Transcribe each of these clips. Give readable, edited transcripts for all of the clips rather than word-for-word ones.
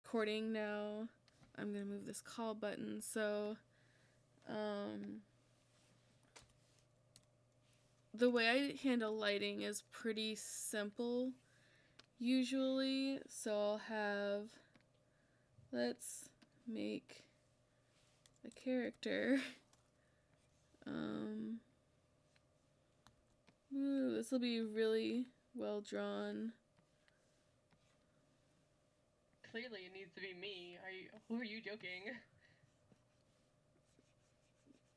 recording now. I'm going to move this call button. So, the way I handle lighting is pretty simple usually. So I'll have, let's make a character. This will be really well drawn. Clearly it needs to be me. Who are you joking?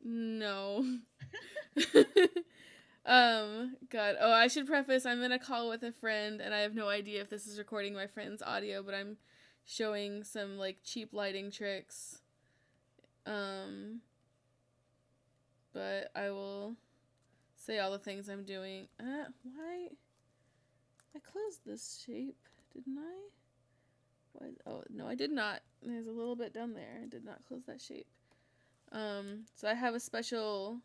No. God. Oh, I should preface, I'm in a call with a friend, and I have no idea if this is recording my friend's audio, but I'm showing some, like, cheap lighting tricks. But I will say all the things I'm doing. Why? I closed this shape, didn't I? Why? Oh, no, I did not. There's a little bit down there. I did not close that shape. So I have a special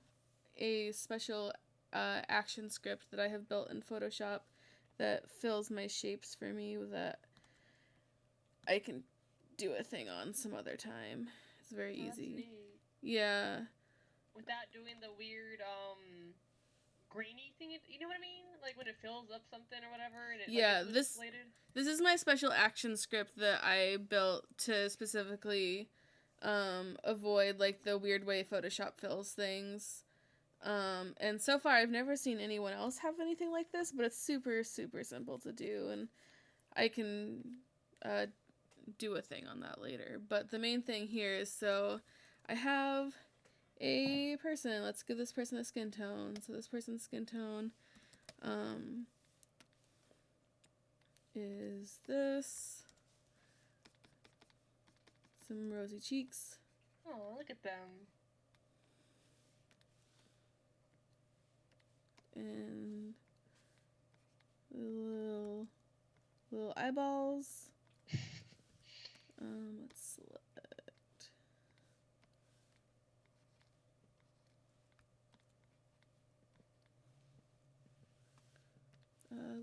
action script that I have built in Photoshop that fills my shapes for me that I can do a thing on some other time. It's very easy. Neat. Yeah. Without doing the weird grainy thing, you know what I mean? Like when it fills up something or whatever, and this is my special action script that I built to specifically avoid like the weird way Photoshop fills things. And so far I've never seen anyone else have anything like this, but it's super, super simple to do, and I can do a thing on that later. But the main thing here is, so I have a person. Let's give this person a skin tone. So this person's skin tone is this. Some rosy cheeks. Oh, look at them. And little eyeballs. Let's select.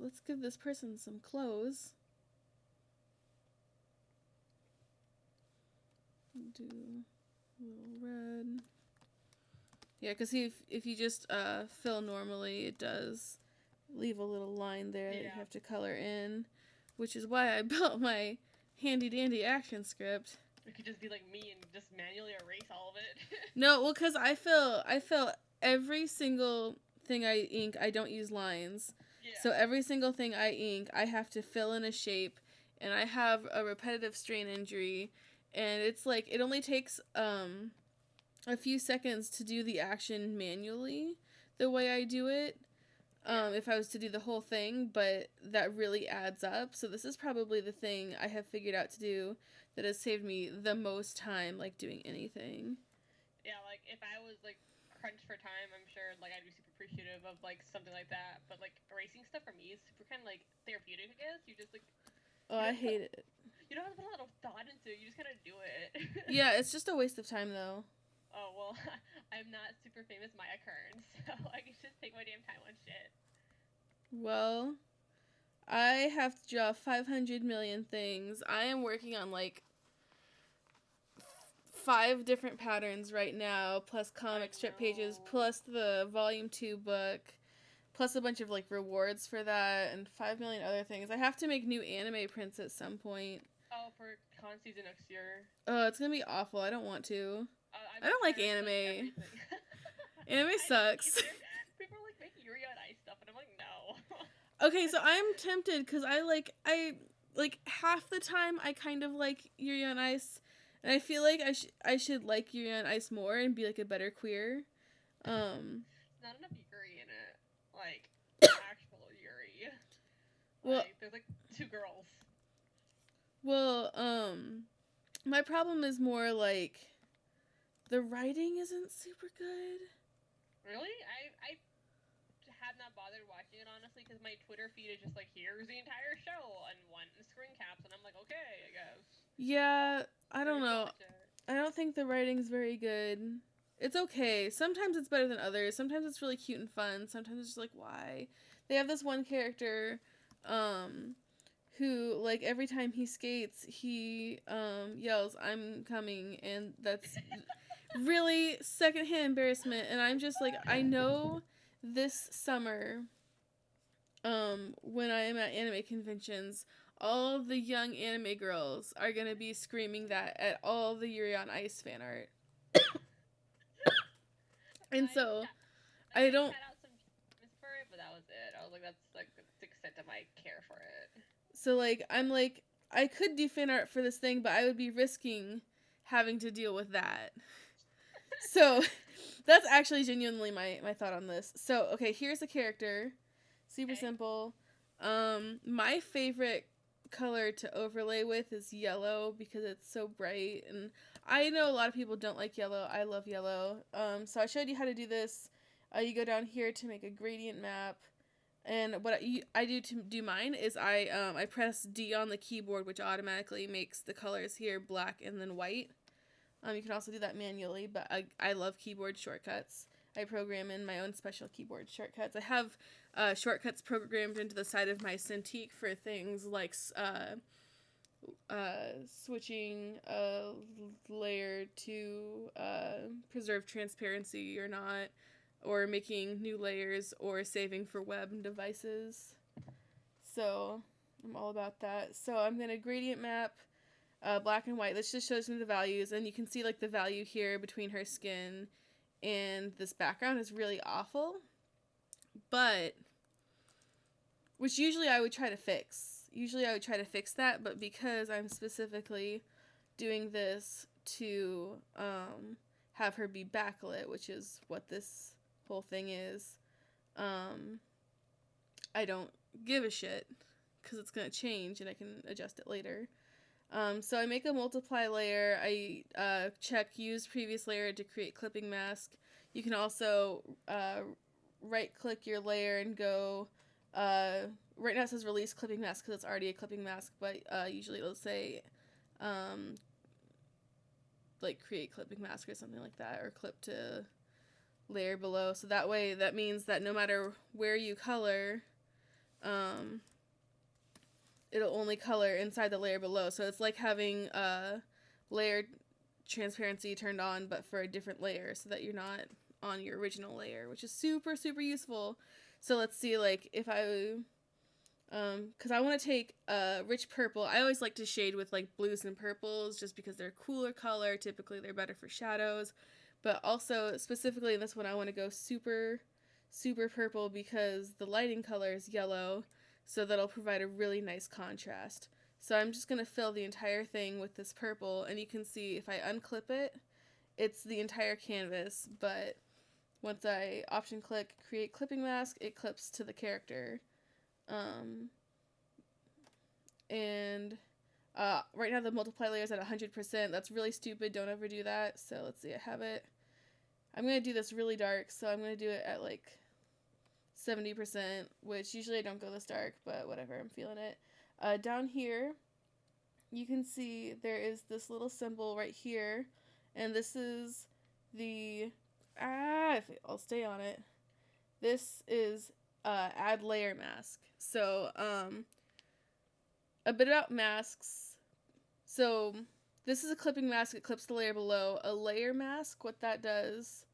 Let's give this person some clothes. Do a little red. Yeah, because if you just fill normally, it does leave a little line there that you have to color in, which is why I built my handy dandy action script. It could just be like me and just manually erase all of it. No, well, because I fill every single thing I ink, I don't use lines. Yeah. So every single thing I ink, I have to fill in a shape, and I have a repetitive strain injury, and it's like it only takes a few seconds to do the action manually the way I do it. If I was to do the whole thing, but that really adds up. So this is probably the thing I have figured out to do that has saved me the most time, like, doing anything. Yeah, like, if I was, like, crunched for time, I'm sure, like, I'd be super appreciative of, like, something like that. But, like, erasing stuff for me is super kind of, like, therapeutic, I guess. You just, like... Oh, I hate it. You don't have to put a lot of thought into it. You just kind of do it. Yeah, it's just a waste of time, though. Oh, well, I'm not super famous mayaGkern, so I can just take my damn time on shit. Well, I have to draw 500 million things. I am working on, like, 5 different patterns right now, plus comic strip pages, plus the volume 2 book, plus a bunch of, like, rewards for that, and 5 million other things. I have to make new anime prints at some point. Oh, for con season next year. Oh, it's gonna be awful. I don't want to. I don't like anime. Anime sucks. People are like, make Yuri on Ice stuff, and I'm like, no. Okay, so I'm tempted, because I half the time I kind of like Yuri on Ice, and I feel like I should like Yuri on Ice more and be, like, a better queer. Not enough Yuri in it. Like, actual Yuri. Well, like, there's, like, 2 girls. Well, my problem is more, like, the writing isn't super good. Really? I have not bothered watching it, honestly, because my Twitter feed is just like, here's the entire show on one screen caps, and I'm like, okay, I guess. Yeah, I don't know. I don't think the writing's very good. It's okay. Sometimes it's better than others. Sometimes it's really cute and fun. Sometimes it's just like, why? They have this one character, who, like, every time he skates, he yells, "I'm coming," and that's really secondhand embarrassment. And I'm just like, I know this summer, when I am at anime conventions, all the young anime girls are gonna be screaming that at all the Yuri on Ice fan art. And so I don't. Cut out some memes for it, but that was it. I was like, that's like the extent of my care for it. So like I'm like I could do fan art for this thing, but I would be risking having to deal with that. So that's actually genuinely my thought on this. So okay, here's the character. Super simple. My favorite color to overlay with is yellow because it's so bright, and I know a lot of people don't like yellow. I love yellow. So I showed you how to do this. You go down here to make a gradient map, and what I do to do mine is I press D on the keyboard, which automatically makes the colors here black and then white. You can also do that manually, but I love keyboard shortcuts. I program in my own special keyboard shortcuts. I have shortcuts programmed into the side of my Cintiq for things like switching a layer to preserve transparency or not, or making new layers, or saving for web devices. So I'm all about that. So I'm going to gradient map black and white. This just shows me the values, and you can see like the value here between her skin and this background is really awful, but which usually I would try to fix. Usually I would try to fix that, but because I'm specifically doing this to have her be backlit, which is what this whole thing is, I don't give a shit because it's going to change and I can adjust it later. So I make a multiply layer. I check use previous layer to create clipping mask. You can also right click your layer and go, right now it says release clipping mask because it's already a clipping mask, but usually it'll say like create clipping mask or something like that, or clip to layer below. So that way, that means that no matter where you color, it'll only color inside the layer below. So it's like having layer transparency turned on, but for a different layer, so that you're not on your original layer, which is super, super useful. So let's see, like, if I, because I want to take rich purple. I always like to shade with, like, blues and purples, just because they're a cooler color. Typically, they're better for shadows. But also, specifically in this one, I want to go super, super purple, because the lighting color is yellow, so that'll provide a really nice contrast. So I'm just going to fill the entire thing with this purple, and you can see if I unclip it, it's the entire canvas, but once I option click create clipping mask, it clips to the character. And right now the multiply layer is at 100%. That's really stupid. Don't ever do that. So let's see, I have it. I'm going to do this really dark, so I'm going to do it at like 70%, which usually I don't go this dark, but whatever, I'm feeling it. Down here, you can see there is this little symbol right here, and this is the, I'll stay on it. This is add layer mask. So, a bit about masks. So, this is a clipping mask, it clips the layer below. A layer mask, what that does,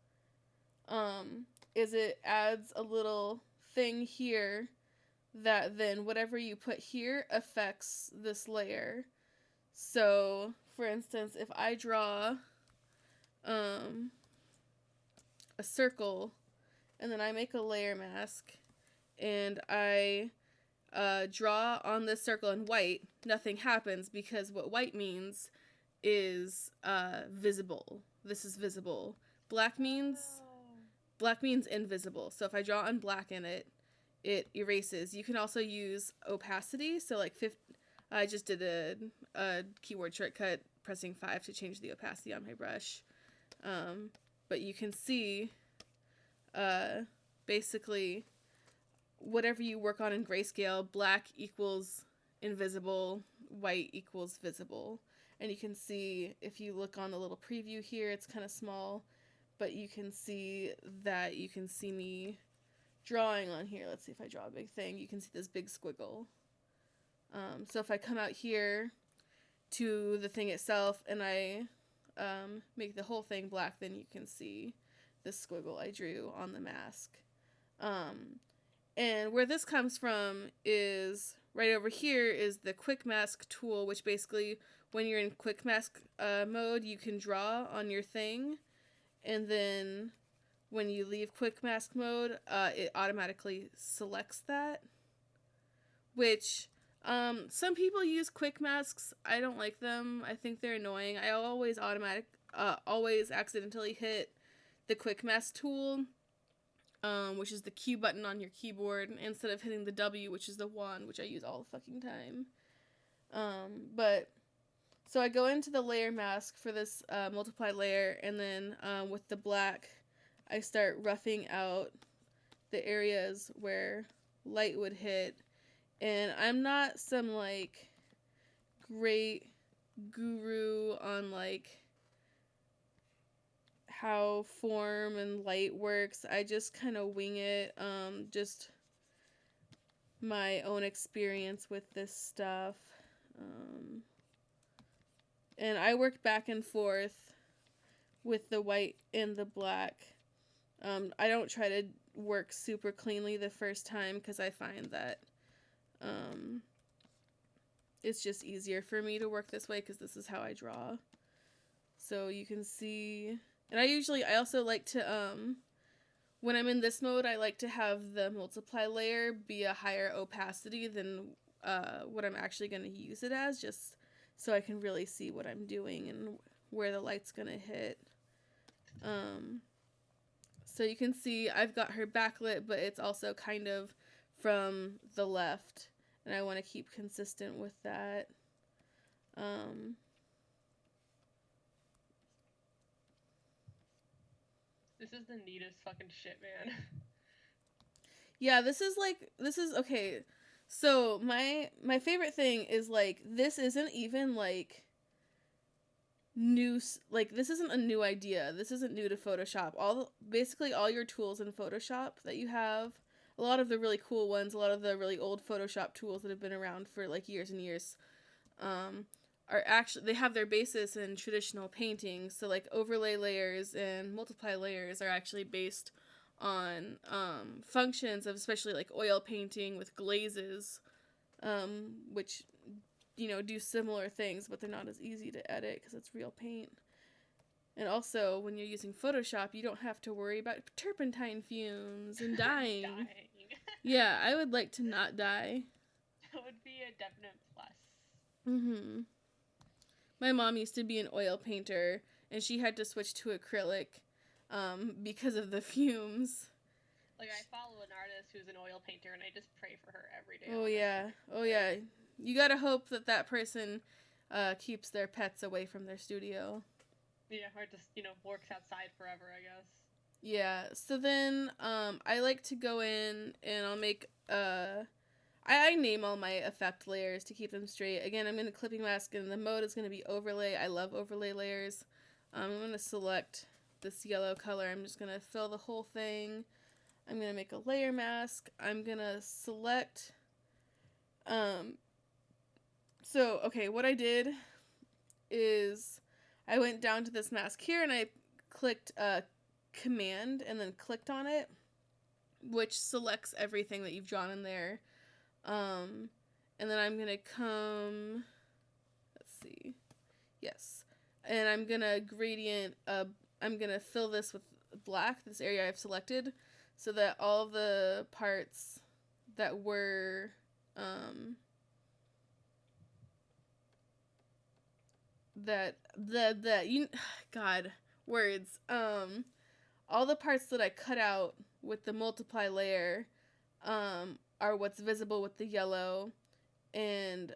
is it adds a little thing here that then whatever you put here affects this layer. So, for instance, if I draw a circle and then I make a layer mask and I draw on this circle in white, nothing happens, because what white means is visible. This is visible. Black means invisible. So if I draw on black in it, it erases. You can also use opacity. So like I just did a keyboard shortcut pressing 5 to change the opacity on my brush. But you can see basically whatever you work on in grayscale, black equals invisible, white equals visible. And you can see, if you look on the little preview here, it's kind of small, but you can see that you can see me drawing on here. Let's see if I draw a big thing. You can see this big squiggle. So if I come out here to the thing itself and I make the whole thing black, then you can see the squiggle I drew on the mask. And where this comes from is right over here is the quick mask tool, which basically when you're in quick mask mode, you can draw on your thing. And then when you leave quick mask mode, it automatically selects that. Which some people use quick masks. I don't like them. I think they're annoying. I always always accidentally hit the quick mask tool, which is the Q button on your keyboard, instead of hitting the W, which is the wand, which I use all the fucking time. But so I go into the layer mask for this multiply layer, and then with the black, I start roughing out the areas where light would hit. And I'm not some like great guru on like how form and light works. I just kind of wing it. Just my own experience with this stuff. And I work back and forth with the white and the black. I don't try to work super cleanly the first time because I find that it's just easier for me to work this way because this is how I draw. So you can see, and I also like to, when I'm in this mode, I like to have the multiply layer be a higher opacity than what I'm actually going to use it as, just so I can really see what I'm doing and where the light's going to hit. So you can see I've got her backlit, but it's also kind of from the left, and I want to keep consistent with that. This is the neatest fucking shit, man. Yeah, this is okay. So my favorite thing is like this isn't even like new, like this isn't a new idea. This isn't new to Photoshop. Basically all your tools in Photoshop that you have, a lot of the really cool ones, a lot of the really old Photoshop tools that have been around for like years and years, are actually, they have their basis in traditional painting. So like overlay layers and multiply layers are actually based on functions of especially like oil painting with glazes, which, you know, do similar things, but they're not as easy to edit because it's real paint. And also, when you're using Photoshop, you don't have to worry about turpentine fumes and dying. Yeah, I would like to not die. That would be a definite plus. Mm-hmm. My mom used to be an oil painter, and she had to switch to acrylic because of the fumes. Like, I follow an artist who's an oil painter, and I just pray for her every day. Oh, yeah. Oh, yeah. You gotta hope that that person keeps their pets away from their studio. Yeah, or just, you know, works outside forever, I guess. Yeah, so then I like to go in and I'll make, I name all my effect layers to keep them straight. Again, I'm in a clipping mask and the mode is going to be overlay. I love overlay layers. I'm going to select this yellow color. I'm just going to fill the whole thing. I'm going to make a layer mask. I'm going to select, so, okay, what I did is I went down to this mask here and I clicked Command and then clicked on it, which selects everything that you've drawn in there. And then I'm gonna come, let's see, yes, and I'm gonna gradient, I'm gonna fill this with black, this area I've selected, so that all the parts that were, God, words, all the parts that I cut out with the multiply layer, are what's visible with the yellow, and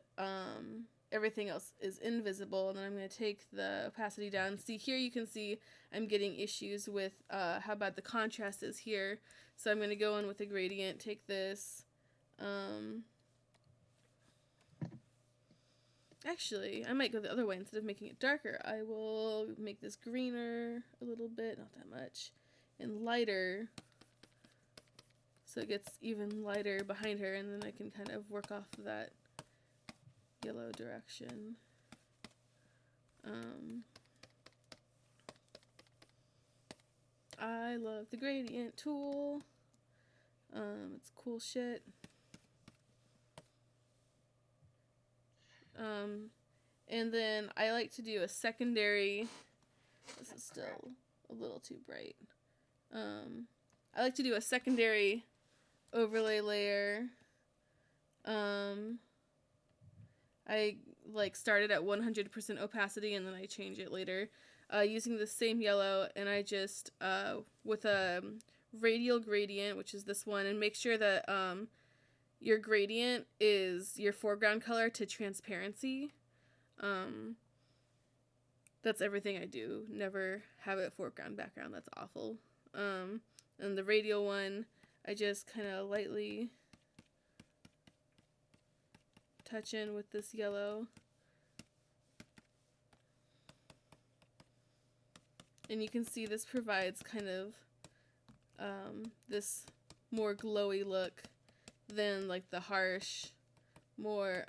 everything else is invisible. And then I'm going to take the opacity down. See, here you can see I'm getting issues with how bad the contrast is here. So I'm going to go in with a gradient, take this. Actually, I might go the other way. Instead of making it darker, I will make this greener a little bit, not that much, and lighter. So it gets even lighter behind her, and then I can kind of work off of that yellow direction. I love the gradient tool. It's cool shit. And then I like to do a secondary. This is still a little too bright. I like to do a secondary overlay layer. I like started at 100% opacity and then I change it later using the same yellow, and I just with a radial gradient, which is this one, and make sure that your gradient is your foreground color to transparency. That's everything I do. Never have it foreground, background. That's awful. And the radial one, I just kind of lightly touch in with this yellow. And you can see this provides kind of this more glowy look than like the harsh, more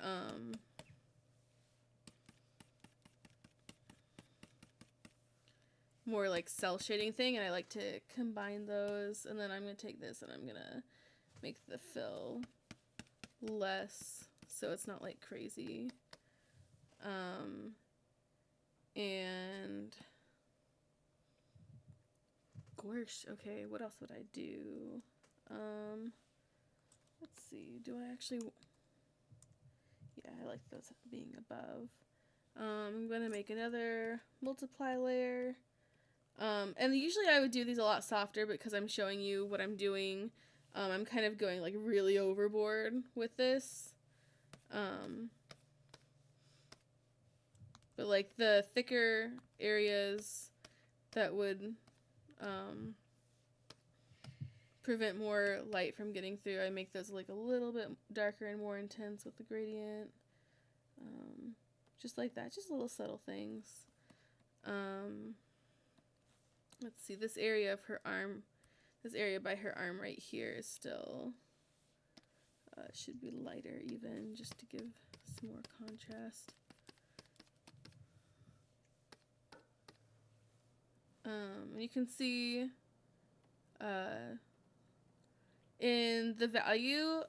more like cell shading thing, and I like to combine those. And then I'm going to take this and I'm going to make the fill less so it's not like crazy. And gosh, okay, what else would I do? Let's see, do I actually... Yeah, I like those being above. I'm going to make another multiply layer. And usually I would do these a lot softer because I'm showing you what I'm doing. I'm kind of going like really overboard with this. But like the thicker areas that would prevent more light from getting through, I make those like a little bit darker and more intense with the gradient. Just like that, just little subtle things. Let's see, this area of her arm, this area by her arm right here is still, should be lighter even, just to give some more contrast. You can see in the value,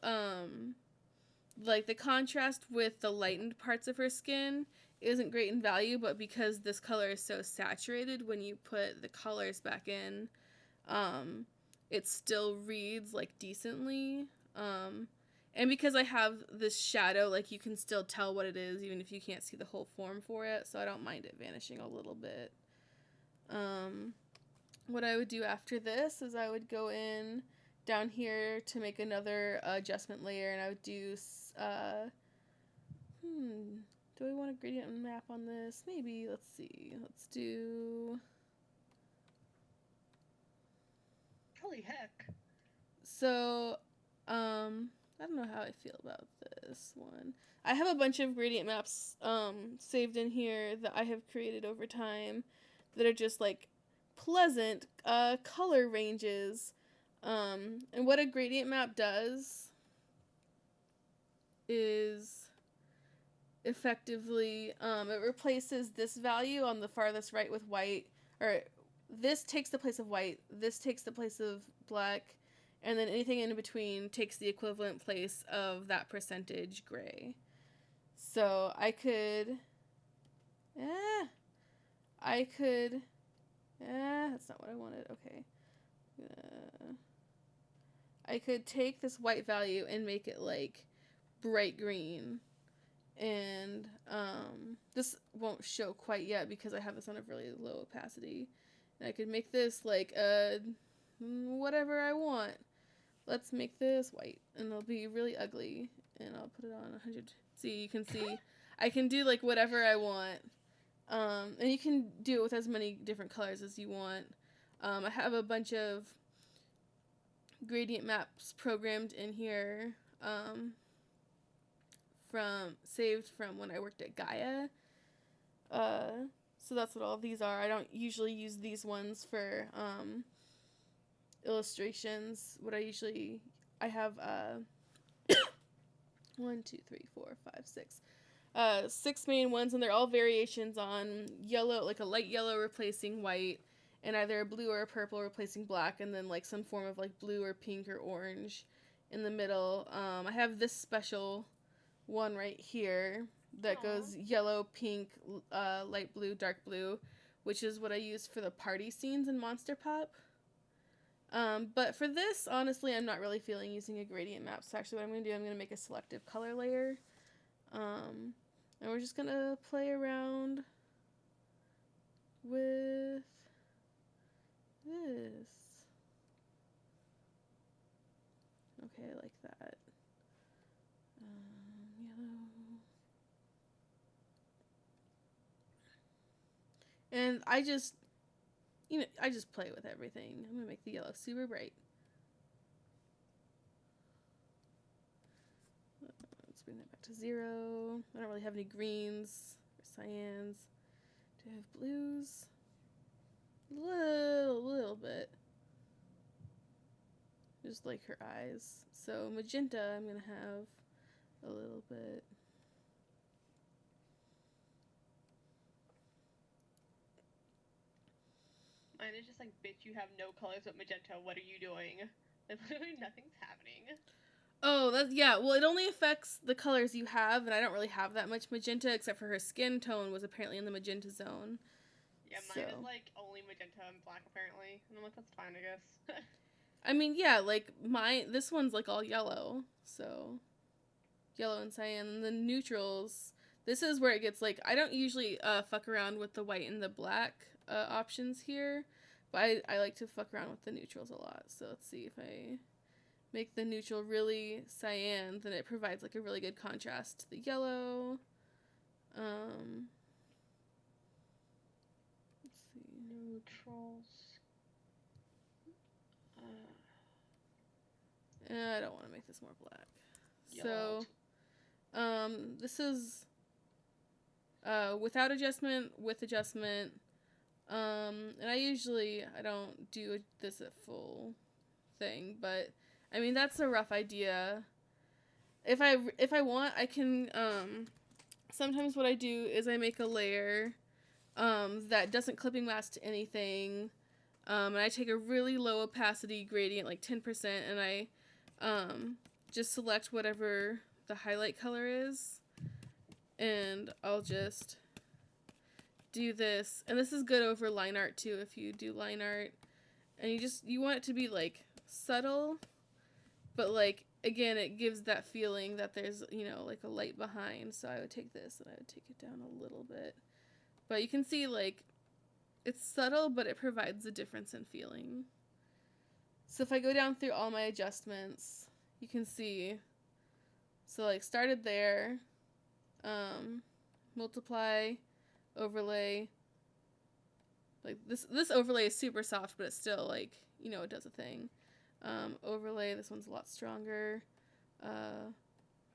like the contrast with the lightened parts of her skin isn't great in value, but because this color is so saturated, when you put the colors back in, it still reads like decently. And because I have this shadow, like you can still tell what it is even if you can't see the whole form for it, so I don't mind it vanishing a little bit. What I would do after this is I would go in down here to make another adjustment layer, and I would do do I want a gradient map on this? Maybe. Let's see. Let's do... Holy heck. So, I don't know how I feel about this one. I have a bunch of gradient maps saved in here that I have created over time that are just like pleasant color ranges. And what a gradient map does is effectively it replaces this value on the farthest right with white, or this takes the place of white, this takes the place of black, and then anything in between takes the equivalent place of that percentage gray. So I could that's not what I wanted. Okay. I could take this white value and make it like bright green. And this won't show quite yet because I have this on a really low opacity. And I could make this like whatever I want. Let's make this white, and it'll be really ugly. And I'll put it on 100. See, you can see I can do like whatever I want. And you can do it with as many different colors as you want. I have a bunch of gradient maps programmed in here. Saved from when I worked at Gaia. So that's what all these are. I don't usually use these ones for illustrations. I have 1, 2, 3, 4, 5, 6. six main ones, and they're all variations on yellow, like a light yellow replacing white, and either a blue or a purple replacing black, and then like some form of like blue or pink or orange in the middle. I have this special one right here that goes yellow, pink, light blue, dark blue, which is what I use for the party scenes in Monster Pop. But for this, honestly, I'm not really feeling using a gradient map. So actually what I'm going to do, I'm going to make a selective color layer. And we're just going to play around with this. Okay, I like that. Yellow. And I just play with everything. I'm going to make the yellow super bright. Let's bring that back to 0. I don't really have any greens or cyans. Do I have blues? Little bit. Just like her eyes. So magenta, I'm going to have a little bit. Mine is just like, bitch, you have no colors but magenta. What are you doing? Literally nothing's happening. Oh, yeah. Well, it only affects the colors you have, and I don't really have that much magenta, except for her skin tone was apparently in the magenta zone. Yeah, mine is like only magenta and black apparently. And I'm like, that's fine, I guess. I mean, yeah, like this one's like all yellow, so yellow and cyan. And the neutrals, this is where it gets like, I don't usually fuck around with the white and the black options here, but I like to fuck around with the neutrals a lot. So let's see if I make the neutral really cyan, then it provides like a really good contrast to the yellow. Let's see. Neutrals. I don't want to make this more black. Yellow. So, this is without adjustment, with adjustment. And I don't do this at full thing, but I mean, that's a rough idea. If I want, I can, sometimes what I do is I make a layer, that doesn't clipping mask to anything, and I take a really low opacity gradient, like 10%, and I, just select whatever the highlight color is, and I'll just do this, and this is good over line art too, if you do line art, and you want it to be, like, subtle, but, like, again, it gives that feeling that there's, like a light behind. So I would take this and I would take it down a little bit. But you can see, like, it's subtle, but it provides a difference in feeling. So if I go down through all my adjustments, you can see, so, like, started there, multiply, overlay, like, this overlay is super soft, but it's still, like, it does a thing. Overlay, this one's a lot stronger.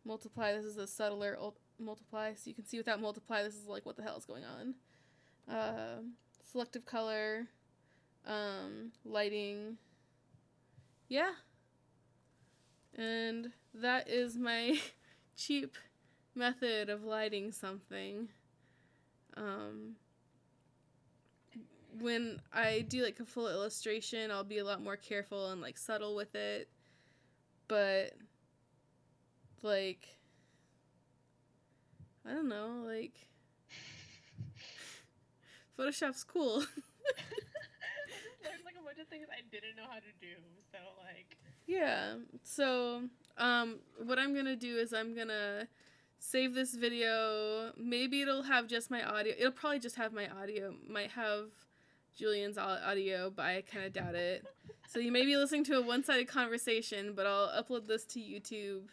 Multiply, this is a subtler multiply, so you can see without multiply, this is like, what the hell is going on? Selective color, lighting, yeah. And that is my cheap method of lighting something. When I do, like, a full illustration, I'll be a lot more careful and, like, subtle with it. But, like, I don't know, like, Photoshop's cool. There's, like, a bunch of things I didn't know how to do, so, like... Yeah, so, what I'm gonna do is I'm gonna save this video. Maybe it'll have just my audio. It'll probably just have my audio. Might have Julian's audio, but I kind of doubt it. So you may be listening to a one-sided conversation, but I'll upload this to YouTube,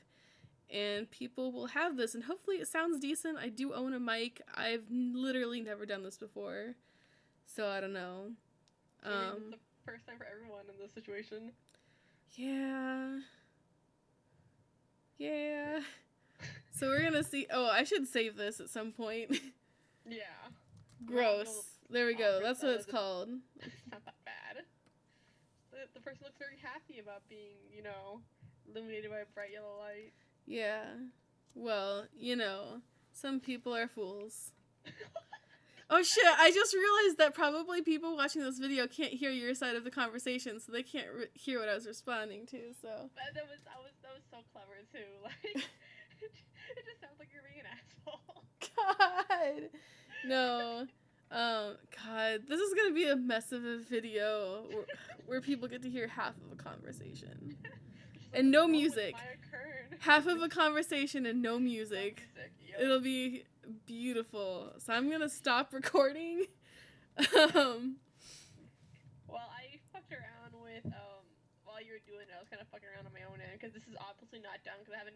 and people will have this, and hopefully it sounds decent. I do own a mic. I've literally never done this before, so I don't know. It's the first time for everyone in this situation. Yeah. So we're gonna see. Oh, I should save this at some point. Yeah. Gross. There we go. That's what it's called. It's not that bad. The person looks very happy about being, illuminated by a bright yellow light. Yeah. Well, Some people are fools. Oh shit, I just realized that probably people watching this video can't hear your side of the conversation, so they can't hear what I was responding to, so. But that was so clever too. Like, it just sounds like you're being an asshole. God. No. God, this is gonna be a mess of a video where people get to hear half of a conversation. And no music. Half of a conversation and no music. Yep. It'll be beautiful. So I'm gonna stop recording. Well, I fucked around with while you were doing it, I was kind of fucking around on my own end because this is obviously not done because I haven't